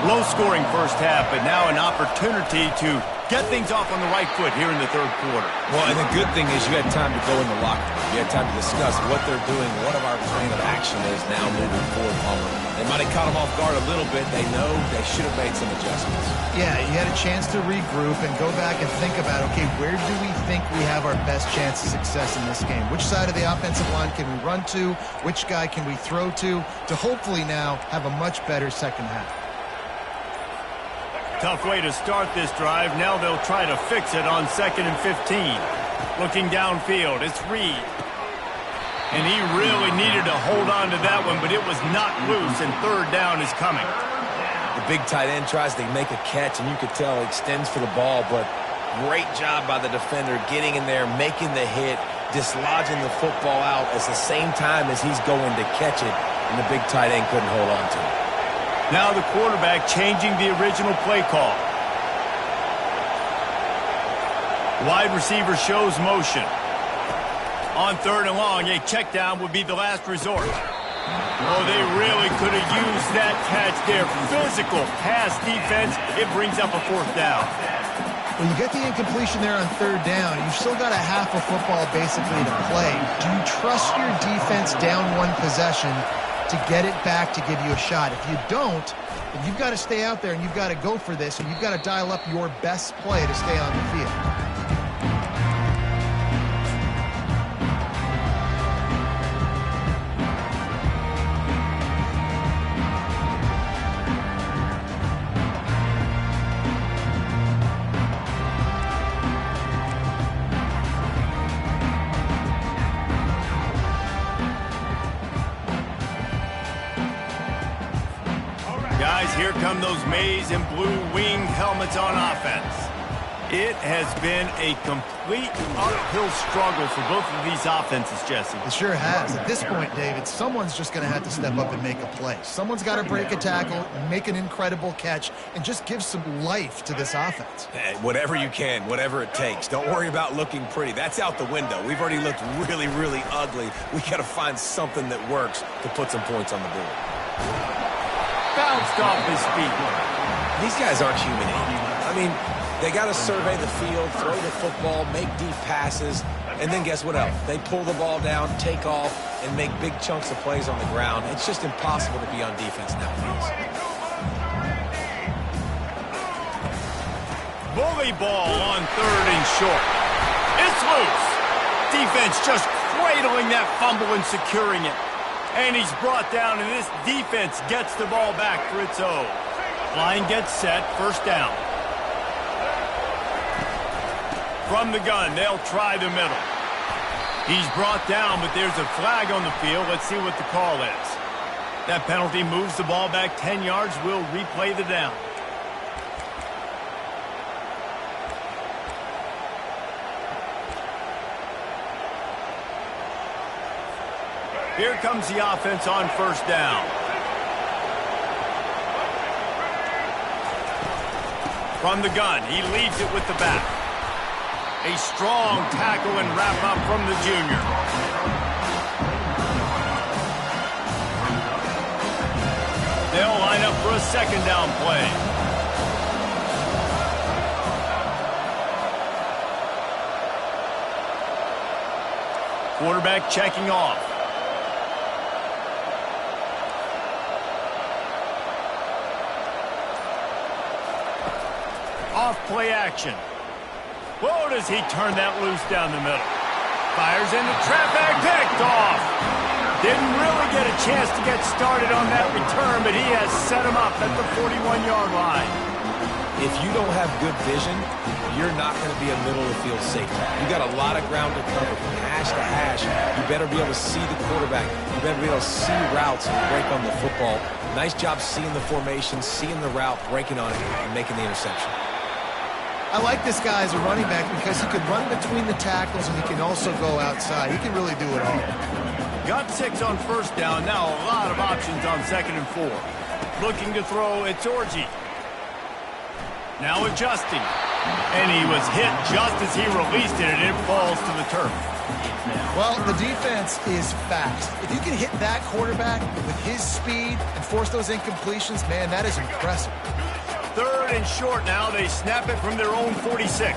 Low-scoring first half, but now an opportunity to get things off on the right foot here in the third quarter. Well, and the good thing is you had time to go in the locker room. You had time to discuss what they're doing, what our plan of action is now moving forward, Palmer. They might have caught them off guard a little bit. They know they should have made some adjustments. Yeah, you had a chance to regroup and go back and think about, okay, where do we think we have our best chance of success in this game? Which side of the offensive line can we run to? Which guy can we throw to hopefully now have a much better second half? Tough way to start this drive. Now they'll try to fix it on 2nd and 15. Looking downfield, it's Reed. And he really needed to hold on to that one, but it was not loose, and third down is coming. The big tight end tries to make a catch, and you could tell he extends for the ball, but great job by the defender getting in there, making the hit, dislodging the football out at the same time as he's going to catch it, and the big tight end couldn't hold on to it. Now the quarterback changing the original play call. Wide receiver shows motion. On 3rd and long, a check down would be the last resort. Oh, they really could have used that catch there. Physical pass defense. It brings up a 4th down. Well, you get the incompletion there on 3rd down. You've still got a half a football basically to play. Do you trust your defense down one possession to get it back to give you a shot? If you don't, then you've got to stay out there and you've got to go for this, and you've got to dial up your best play to stay on the field. Here come those maize and blue winged helmets on offense. It has been a complete uphill struggle for both of these offenses, Jesse. It sure has. At this point, David, someone's just going to have to step up and make a play. Someone's got to break a tackle, make an incredible catch, and just give some life to this offense. Hey, whatever you can, whatever it takes. Don't worry about looking pretty. That's out the window. We've already looked really, really ugly. We got to find something that works to put some points on the board. Bounced off his feet. These guys aren't human. I mean, they got to survey the field, throw the football, make deep passes, and then guess what else? They pull the ball down, take off, and make big chunks of plays on the ground. It's just impossible to be on defense nowadays. Bully ball on 3rd and short. It's loose. Defense just cradling that fumble and securing it. And he's brought down, and this defense gets the ball back for its own. Line gets set, 1st down. From the gun, they'll try the middle. He's brought down, but there's a flag on the field. Let's see what the call is. That penalty moves the ball back 10 yards. We'll replay the down. Here comes the offense on first down. From the gun, he leads it with the back. A strong tackle and wrap up from the junior. They'll line up for a second down play. Quarterback checking off. Off play action. Whoa, does he turn that loose down the middle. Fires in the trap bag, picked off. Didn't really get a chance to get started on that return, but he has set him up at the 41-yard line. If you don't have good vision, you're not going to be a middle-of-the-field safety. You got a lot of ground to cover from hash to hash. You better be able to see the quarterback. You better be able to see routes and break on the football. Nice job seeing the formation, seeing the route, breaking on it, and making the interception. I like this guy as a running back because he can run between the tackles and he can also go outside. He can really do it all. Got 6 on first down. Now a lot of options on 2nd and 4. Looking to throw, it's Orgy. Now adjusting. And he was hit just as he released it, and it falls to the turf. Well, the defense is fast. If you can hit that quarterback with his speed and force those incompletions, man, that is impressive. 3rd and short now. They snap it from their own 46.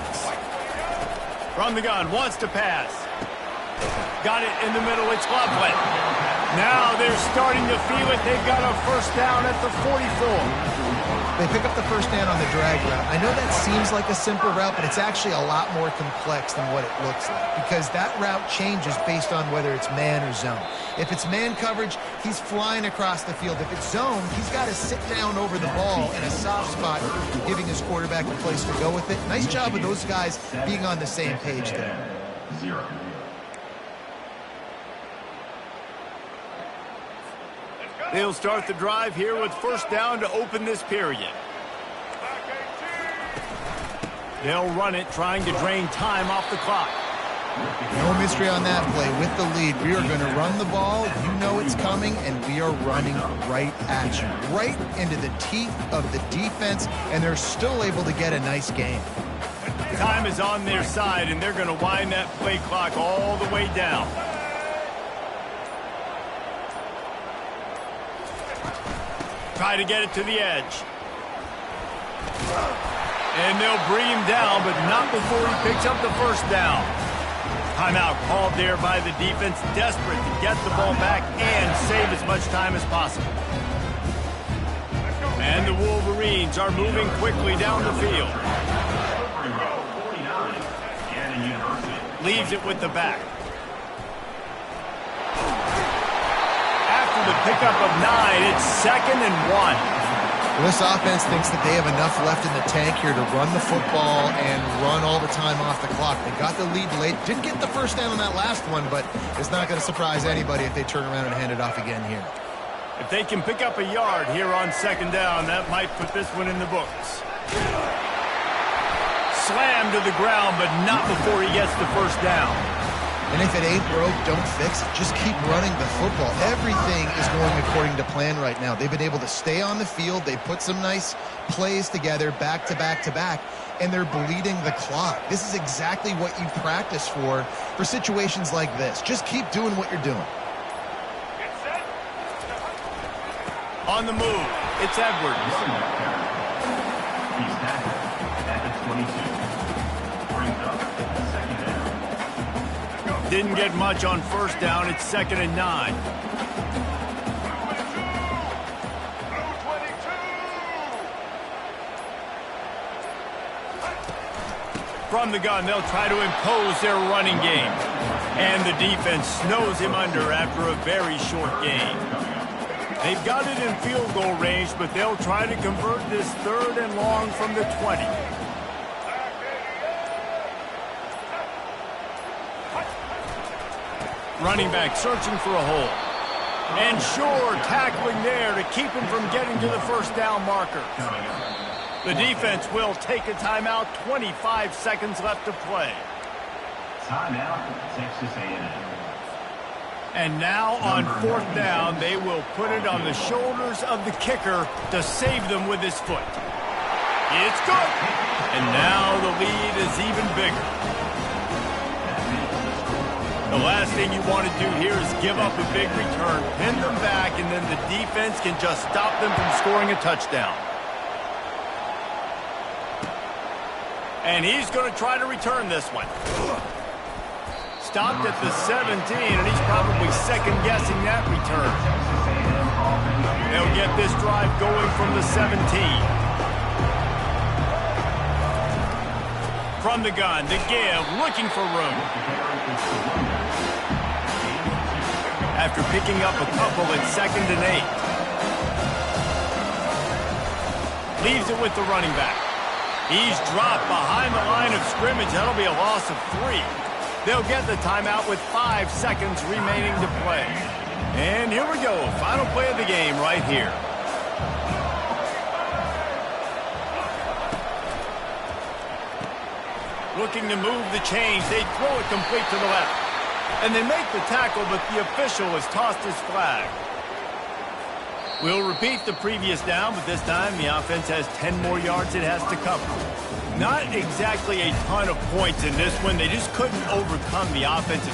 From the gun, wants to pass. Got it in the middle. It's Loveland. Now they're starting to feel it. They've got a first down at the 44. They pick up the first down on the drag route. I know that seems like a simple route, but it's actually a lot more complex than what it looks like because that route changes based on whether it's man or zone. If it's man coverage, he's flying across the field. If it's zone, he's got to sit down over the ball in a soft spot, giving his quarterback a place to go with it. Nice job of those guys being on the same page there. 0. They'll start the drive here with first down to open this period. They'll run it, trying to drain time off the clock. No mystery on that play. With the lead, we are going to run the ball. You know it's coming, and we are running right at you. Right into the teeth of the defense, and they're still able to get a nice game. Time is on their side, and they're going to wind that play clock all the way down. Try to get it to the edge. And they'll bring him down, but not before he picks up the first down. Timeout called there by the defense, desperate to get the ball back and save as much time as possible. And the Wolverines are moving quickly down the field. Leaves it with the back. The pickup of 9, it's 2nd and 1. Well, this offense thinks that they have enough left in the tank here to run the football and run all the time off the clock. They got the lead late, didn't get the first down on that last one, but it's not going to surprise anybody if they turn around and hand it off again here. If they can pick up a yard here on 2nd down, that might put this one in the books. Slammed to the ground, but not before he gets the first down. And if it ain't broke, don't fix it. Just keep running the football. Everything is going according to plan right now. They've been able to stay on the field. They put some nice plays together back to back to back, and they're bleeding the clock. This is exactly what you practice for situations like this. Just keep doing what you're doing. On the move, it's Edwards. He's tackled at the 22. Brings up second down. Didn't get much on first down. It's 2nd and 9. From the gun, they'll try to impose their running game. And the defense snows him under after a very short game. They've got it in field goal range, but they'll try to convert this 3rd and long from the 20. Running back searching for a hole. And sure, tackling there to keep him from getting to the first down marker. The defense will take a timeout. 25 seconds left to play. Timeout, Texas A&M. And now on fourth down, they will put it on the shoulders of the kicker to save them with his foot. It's good. And now the lead is even bigger. The last thing you want to do here is give up a big return, pin them back, and then the defense can just stop them from scoring a touchdown. And he's going to try to return this one. Stopped at the 17, and he's probably second-guessing that return. They'll get this drive going from the 17. From the gun, to give, looking for room. After picking up a couple at 2nd and 8. Leaves it with the running back. He's dropped behind the line of scrimmage. That'll be a loss of 3. They'll get the timeout with 5 seconds remaining to play. And here we go. Final play of the game right here. Looking to move the chains. They throw it complete to the left. And they make the tackle, but the official has tossed his flag. We'll repeat the previous down, but this time the offense has 10 more yards it has to cover. Not exactly a ton of points in this one. They just couldn't overcome the offensive